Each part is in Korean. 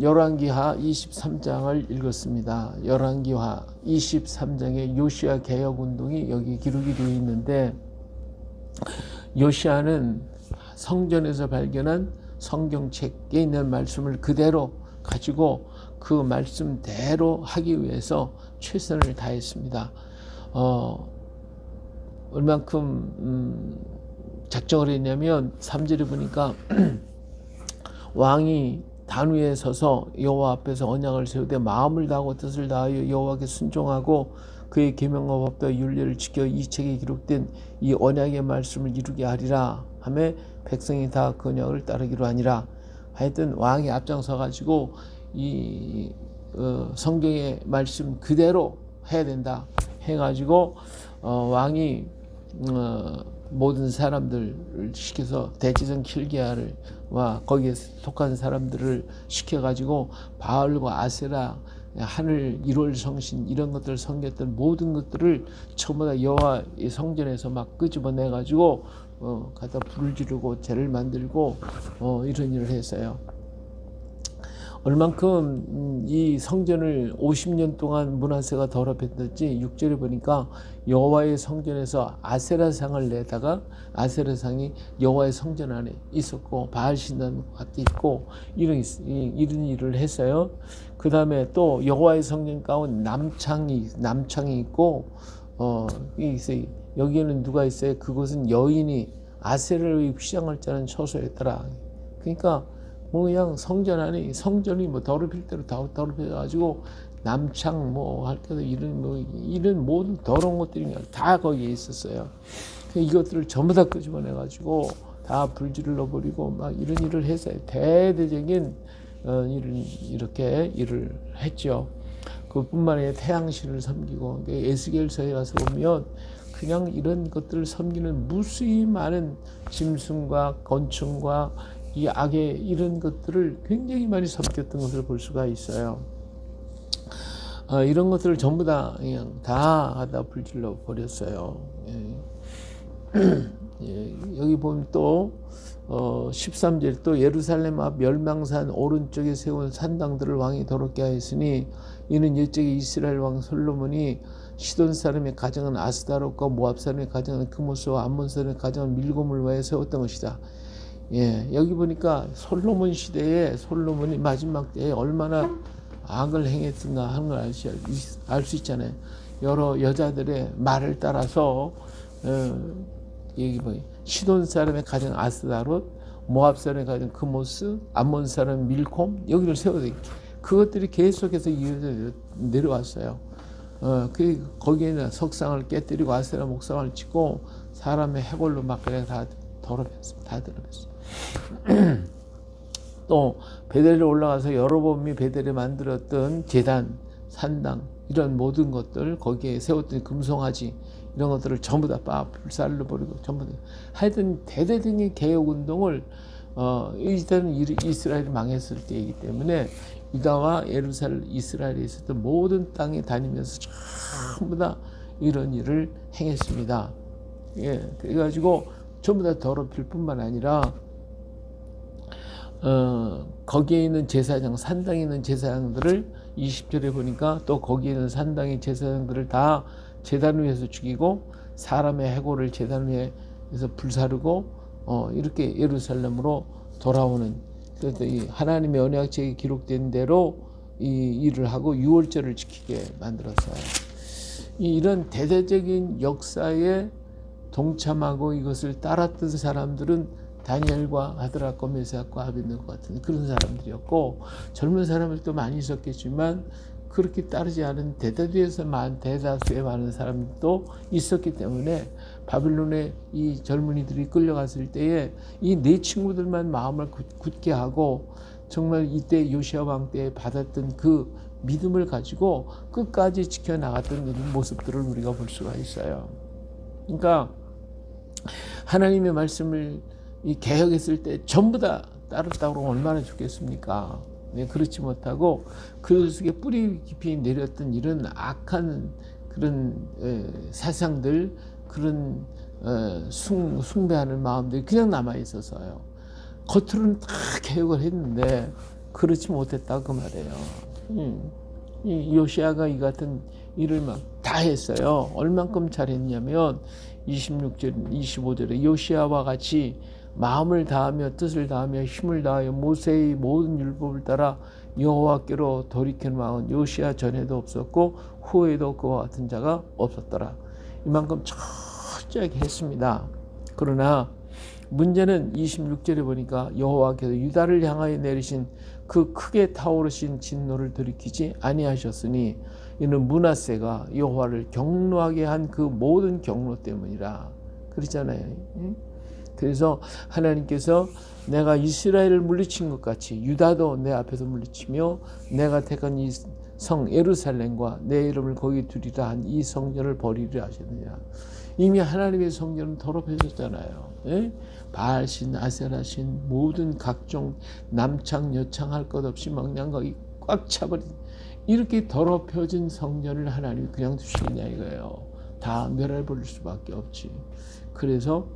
열왕기하 23장을 읽었습니다. 열왕기하 23장의 요시야 개혁운동이 여기 기록이 되어 있는데, 요시야는 성전에서 발견한 성경책에 있는 말씀을 그대로 가지고 그 말씀대로 하기 위해서 최선을 다했습니다. 얼만큼 작정을 했냐면 3절에 보니까 왕이 단 위에 서서 여호와 앞에서 언약을 세우되 마음을 다하고 뜻을 다하여 여호와께 순종하고 그의 계명과 법도와 율례를 지켜 이 책에 기록된 이 언약의 말씀을 이루게 하리라 하며 백성이 다 그 언약을 따르기로 하니라. 하여튼 왕이 앞장서 가지고 이 성경의 말씀 그대로 해야 된다 해가지고 왕이 모든 사람들을 시켜서 대제사장 킬기야와 거기에 속한 사람들을 시켜가지고 바알과 아세라, 하늘 1월 성신 이런 것들을 섬겼던 모든 것들을 전부 다 여호와의 성전에서 막 끄집어내가지고 갖다 불을 지르고 제를 만들고 이런 일을 했어요. 얼만큼 이 성전을 50년 동안 므낫세가 더럽혔던지 6절에 보니까 여호와의 성전에서 아세라상을 내다가 아세라상이 여호와의 성전 안에 있었고 바알 신당 같이 있고 이런 일을 했어요. 그 다음에 또 여호와의 성전 가운데 남창이 있고 여기에는 누가 있어요? 그곳은 여인이 아세라의 휘장을 짜는 처소였더라. 그러니까 그냥 성전이 더럽힐 대로 다 더럽혀가지고 남창 할 때도 이런 모든 더러운 것들이 다 거기에 있었어요. 이것들을 전부 다 끄집어내가지고 다 불질러 버리고 막 이런 일을 했어요. 대대적인 이렇게 일을 했죠. 그뿐만 아니라 태양신을 섬기고 에스겔서에 가서 보면 그냥 이런 것들을 섬기는 무수히 많은 짐승과 곤충과 이 악의 이런 것들을 굉장히 많이 섬겼던 것을 볼 수가 있어요. 이런 것들을 전부 다 그냥 다 갖다 불질러 버렸어요. 여기 보면 또 13절 또 예루살렘 앞 멸망산 오른쪽에 세운 산당들을 왕이 더럽게 하였으니 이는 옛적에 이스라엘 왕 솔로몬이 시돈 사람의 가정은 아스다롯과 모압 사람의 가정은 그모스와 암몬 사람의 가정은 밀곰을 위하여 세웠던 것이다. 여기 보니까 솔로몬 시대에 솔로몬이 마지막 때에 얼마나 악을 행했던가 하는 걸 알 수 있잖아요. 여러 여자들의 말을 따라서 시돈 사람의 가정 아스다롯, 모압 사람의 가정 그모스, 암몬 사람 밀콤 여기를 세워야 그것들이 계속해서 이어져 내려왔어요. 거기에는 석상을 깨뜨리고 아세라 목상을 치고 사람의 해골로 막 그냥 다 더럽혔어요. 또 베델에 올라가서 여로보암이 베델에 만들었던 제단, 산당 이런 모든 것들 거기에 세웠던 금송아지 이런 것들을 전부 다 불살로 버리고 전부 다 하여튼 대대적인 개혁운동을 이때는 이스라엘이 망했을 때이기 때문에 유다와 예루살렘 이스라엘에 있었던 모든 땅에 다니면서 전부 다 이런 일을 행했습니다. 그래가지고 전부 다 더럽힐 뿐만 아니라 거기에 있는 제사장, 산당에 있는 제사장들을 20절에 보니까 또 거기에 있는 산당의 제사장들을 다 제단 위에서 죽이고 사람의 해골을 제단 위에서 불사르고 이렇게 예루살렘으로 돌아오는 그래서 이 하나님의 언약책에 기록된 대로 이 일을 하고 유월절을 지키게 만들었어요. 이런 대대적인 역사에 동참하고 이것을 따랐던 사람들은 다니엘과 하드락과 메삭과 아벳nego 같은 그런 사람들이었고 젊은 사람들도 많이 있었겠지만 그렇게 따르지 않은 대다수의 많은 사람도 있었기 때문에 바빌론에 이 젊은이들이 끌려갔을 때에 이 네 친구들만 마음을 굳게 하고 정말 이때 요시야 왕 때 받았던 그 믿음을 가지고 끝까지 지켜나갔던 이런 모습들을 우리가 볼 수가 있어요. 그러니까 하나님의 말씀을 이 개혁했을 때 전부 다 따랐다고 그러면 얼마나 좋겠습니까? 그렇지 못하고 그 속에 뿌리 깊이 내렸던 이런 악한 그런 사상들 그런 숭배하는 마음들이 그냥 남아 있어서요. 겉으로는 다 개혁을 했는데 그렇지 못했다 그 말이에요. 이 요시아가 이 같은 일을 막 다 했어요. 얼만큼 잘했냐면 26절, 25절에 요시아와 같이 마음을 다하며 뜻을 다하며 힘을 다하여 모세의 모든 율법을 따라 여호와께로 돌이킨 왕은 요시아 전에도 없었고 후에도 그와 같은 자가 없었더라. 이만큼 철저하게 했습니다. 그러나 문제는 26절에 보니까 여호와께서 유다를 향하여 내리신 그 크게 타오르신 진노를 돌이키지 아니하셨으니 이는 므낫세가 여호와를 경노하게 한 그 모든 경로 때문이라. 그러잖아요. 그래서 하나님께서 내가 이스라엘을 물리친 것 같이 유다도 내 앞에서 물리치며 내가 택한 이 성 예루살렘과 내 이름을 거기 두리라 한 이 성전을 버리리라 하셨느냐. 이미 하나님의 성전은 더럽혀졌잖아요. 예? 바알신, 아세라신 모든 각종 남창 여창 할 것 없이 망령거기 꽉 차버린 이렇게 더럽혀진 성전을 하나님이 그냥 두시겠냐 이거예요. 다 멸해버릴 수밖에 없지. 그래서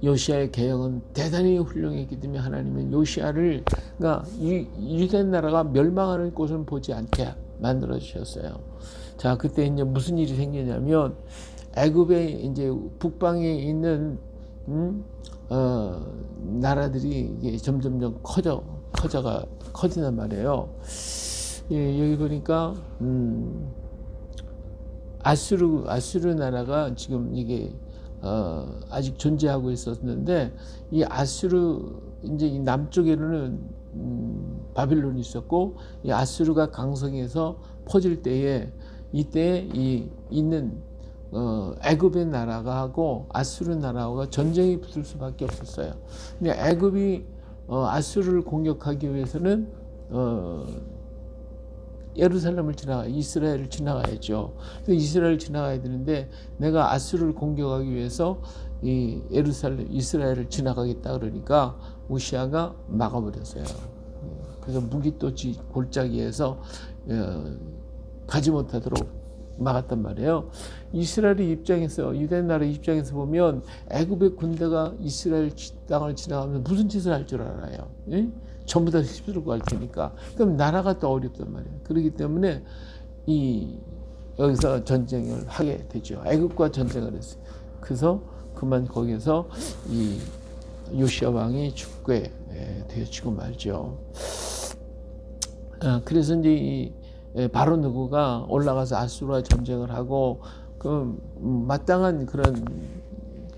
요시아의 개혁은 대단히 훌륭했기 때문에 하나님은 요시아를 그러니까 유대 나라가 멸망하는 곳은 보지 않게 만들어 주셨어요. 자, 그때 이제 무슨 일이 생기냐면 애굽에 이제 북방에 있는 나라들이 이게 점점점 커진단 말이에요. 예, 여기 보니까 아수르 나라가 지금 이게 아직 존재하고 있었는데 이 아수르 이제 이 남쪽에는 바빌론이 있었고 이 아수르가 강성해서 퍼질 때에 이때 이 있는 애굽의 나라가 하고 아수르 나라가 전쟁이 붙을 수밖에 없었어요. 근데 애굽이 아수르를 공격하기 위해서는 예루살렘을 이스라엘을 지나가야죠. 이스라엘을 지나가야 되는데 내가 아수르를 공격하기 위해서 이 이스라엘을 지나가겠다 그러니까 우시아가 막아버렸어요. 그래서 무기토지 골짜기에서 가지 못하도록 막았단 말이에요. 이스라엘의 입장에서 유대 나라의 입장에서 보면 애굽의 군대가 이스라엘 땅을 지나가면 무슨 짓을 할 줄 알아요. 예? 전부 다 휩쓸고 갈 테니까. 그럼 나라가 또 어렵단 말이에요. 그렇기 때문에 여기서 전쟁을 하게 되죠. 애굽과 전쟁을 했어요. 그래서 그만 거기서 이 요시아 왕이 죽게 되어지고 말죠. 그래서 이제 이 바로 누구가 올라가서 아수르와 전쟁을 하고 그 마땅한 그런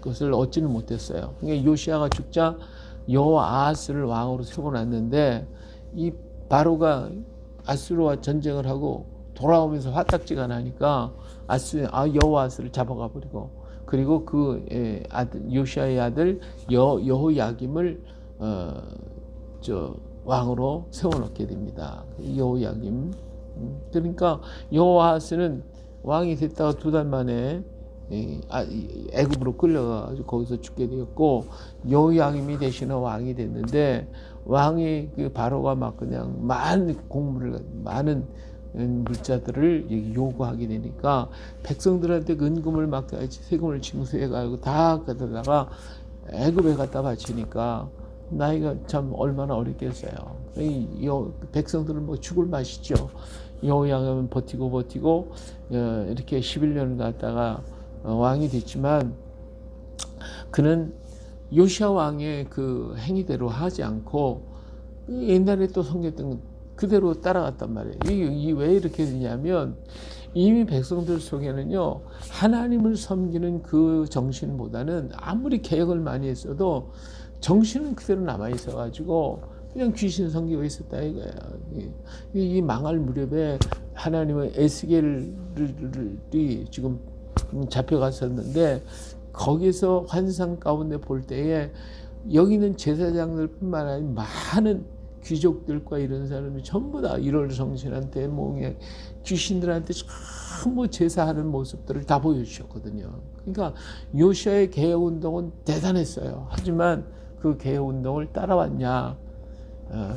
것을 얻지는 못했어요. 그러니까 요시아가 죽자 여호아스를 왕으로 세워놨는데 이 바로가 아수르와 전쟁을 하고 돌아오면서 화딱지가 나니까 여호아스를 잡아가 버리고 그리고 그 요시아의 아들 여호야김을 왕으로 세워놓게 됩니다. 여호야김. 그러니까 여호아스는 왕이 됐다가 2달 만에 애굽으로 끌려가지고 거기서 죽게 되었고 여호야김이 대신에 왕이 됐는데 왕이 그 바로가 막 그냥 많은 많은 물자들을 요구하게 되니까 백성들한테 은금을 막 세금을 징수해가지고 다 가져다가 애굽에 갖다 바치니까 나이가 참 얼마나 어렸겠어요. 이 백성들은 뭐 죽을 맛이죠. 여호야김은 버티고 이렇게 11년을 갖다가 왕이 됐지만 그는 요시아 왕의 그 행위대로 하지 않고 옛날에 또 섬겼던 그대로 따라갔단 말이에요. 이게 왜 이렇게 되냐면 이미 백성들 속에는요 하나님을 섬기는 그 정신보다는 아무리 개혁을 많이 했어도 정신은 그대로 남아 있어가지고 그냥 귀신 섬기고 있었다 이거예요. 이 망할 무렵에 하나님은 에스겔이 지금 잡혀갔었는데 거기서 환상 가운데 볼 때에 여기는 제사장들뿐만 아니라 많은 귀족들과 이런 사람이 전부 다 1월 성신한테 몽에 귀신들한테 전부 제사하는 모습들을 다 보여주셨거든요. 그러니까 요시아의 개혁운동은 대단했어요. 하지만 그 개혁운동을 따라왔냐?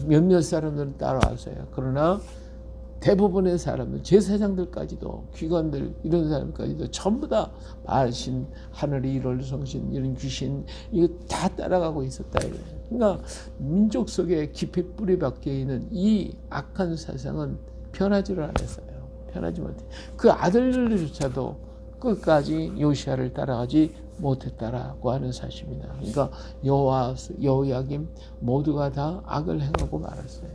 몇몇 사람들은 따라왔어요. 그러나 대부분의 사람들, 제사장들까지도, 귀관들 이런 사람까지도 전부 다 바알신, 하늘의 일월 성신, 이런 귀신 이거 다 따라가고 있었다 이거예요. 그러니까 민족 속에 깊이 뿌리 박혀 있는 이 악한 사상은 변하지를 않았어요. 변하지 못해. 그 아들들조차도 끝까지 요시야를 따라가지 못했다라고 하는 사실입니다. 그러니까 여호야김 모두가 다 악을 행하고 말았어요.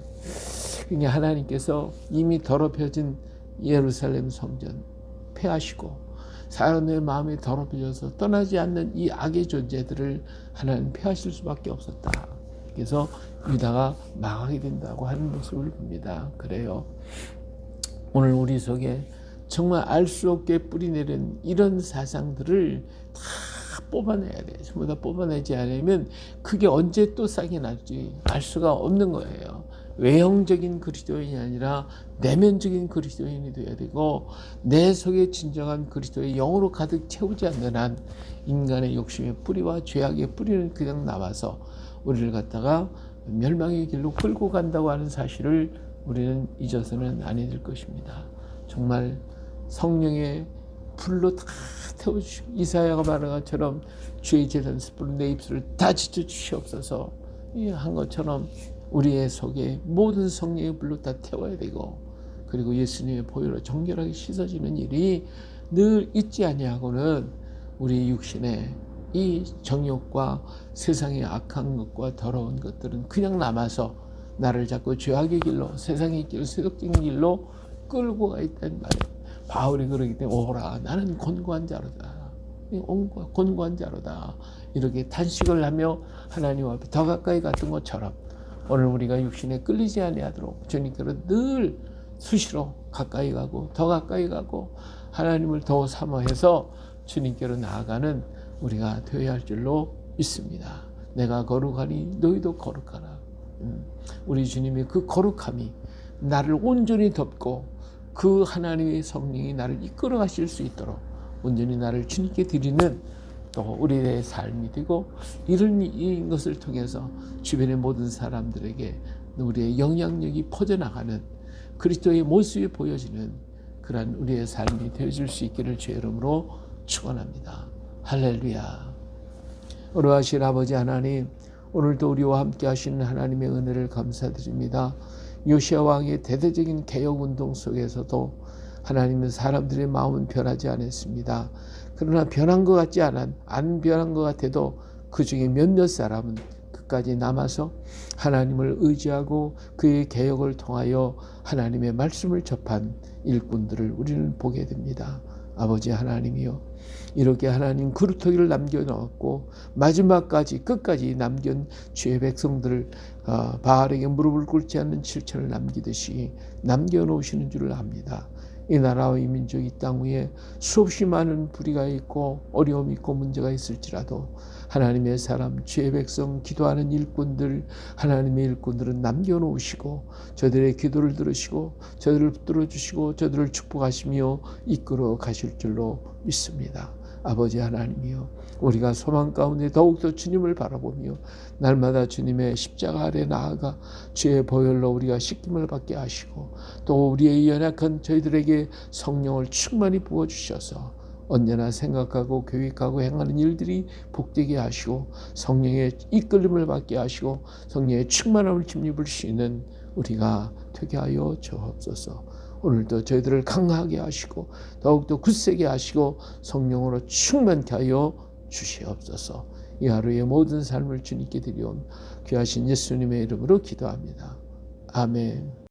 그러니까 하나님께서 이미 더럽혀진 예루살렘 성전 폐하시고 사람의 마음이 더럽혀져서 떠나지 않는 이 악의 존재들을 하나님 폐하실 수밖에 없었다. 그래서 유다가 망하게 된다고 하는 모습을 봅니다. 그래요. 오늘 우리 속에 정말 알 수 없게 뿌리내린 이런 사상들을 다 뽑아내야 돼. 전부 다 뽑아내지 않으면 그게 언제 또 싹이 날지 알 수가 없는 거예요. 외형적인 그리스도인이 아니라 내면적인 그리스도인이 되어야 되고, 내 속에 진정한 그리스도의 영으로 가득 채우지 않는 한 인간의 욕심의 뿌리와 죄악의 뿌리는 그냥 남아서 우리를 갖다가 멸망의 길로 끌고 간다고 하는 사실을 우리는 잊어서는 아니 될 것입니다. 정말 성령의 불로 다 태워주시고, 이사야가 말한 것처럼 주의 재단 숯불로 내 입술을 다 지켜주시옵소서 한 것처럼 우리의 속에 모든 성령의 불로 다 태워야 되고, 그리고 예수님의 보혈로 정결하게 씻어지는 일이 늘 있지 아니하고는 우리 육신의 이 정욕과 세상의 악한 것과 더러운 것들은 그냥 남아서 나를 자꾸 죄악의 길로, 세상의 길, 세속적인 길로 끌고 가 있단 말이에요. 바울이 그러기 때문에 오라 나는 곤고한 자로다. 곤고한 자로다. 이렇게 탄식을 하며 하나님 앞에 더 가까이 갔던 것처럼 오늘 우리가 육신에 끌리지 아니하도록 주님께로 늘 수시로 가까이 가고 더 가까이 가고 하나님을 더 사모해서 주님께로 나아가는 우리가 되어야 할 줄로 믿습니다. 내가 거룩하니 너희도 거룩하라. 우리 주님의 그 거룩함이 나를 온전히 덮고 그 하나님의 성령이 나를 이끌어 가실 수 있도록 온전히 나를 주님께 드리는 또 우리의 삶이 되고, 이런 것을 통해서 주변의 모든 사람들에게 우리의 영향력이 퍼져나가는 그리스도의 모습이 보여지는 그러한 우리의 삶이 되어질 수 있기를 주의 이름으로 축원합니다. 할렐루야. 어려하신 아버지 하나님, 오늘도 우리와 함께 하시는 하나님의 은혜를 감사드립니다. 요시야 왕의 대대적인 개혁운동 속에서도 하나님은 사람들의 마음은 변하지 않았습니다. 그러나 변한 것 같지 안 변한 것 같아도 그 중에 몇몇 사람은 끝까지 남아서 하나님을 의지하고 그의 개혁을 통하여 하나님의 말씀을 접한 일꾼들을 우리는 보게 됩니다. 아버지 하나님이여, 이렇게 하나님 그루터기를 남겨놓았고 마지막까지 끝까지 남긴 주의 백성들을 바알에게 무릎을 꿇지 않는 7천을 남기듯이 남겨놓으시는 줄을 압니다. 이 나라와 이 민족, 이 땅 위에 수없이 많은 불의가 있고 어려움이 있고 문제가 있을지라도 하나님의 사람, 주의 백성, 기도하는 일꾼들, 하나님의 일꾼들은 남겨놓으시고 저들의 기도를 들으시고 저들을 붙들어 주시고 저들을 축복하시며 이끌어 가실 줄로 믿습니다. 아버지 하나님이여, 우리가 소망 가운데 더욱더 주님을 바라보며 날마다 주님의 십자가 아래 나아가 주의 보혈로 우리가 씻김을 받게 하시고, 또 우리의 연약한 저희들에게 성령을 충만히 부어주셔서 언제나 생각하고 계획하고 행하는 일들이 복되게 하시고 성령의 이끌림을 받게 하시고 성령의 충만함을 힘입을 수 있는 우리가 되게 하여 주옵소서. 오늘도 저희들을 강하게 하시고 더욱더 굳세게 하시고 성령으로 충만케 하여 주시옵소서. 이 하루의 모든 삶을 주님께 드리온 귀하신 예수님의 이름으로 기도합니다. 아멘.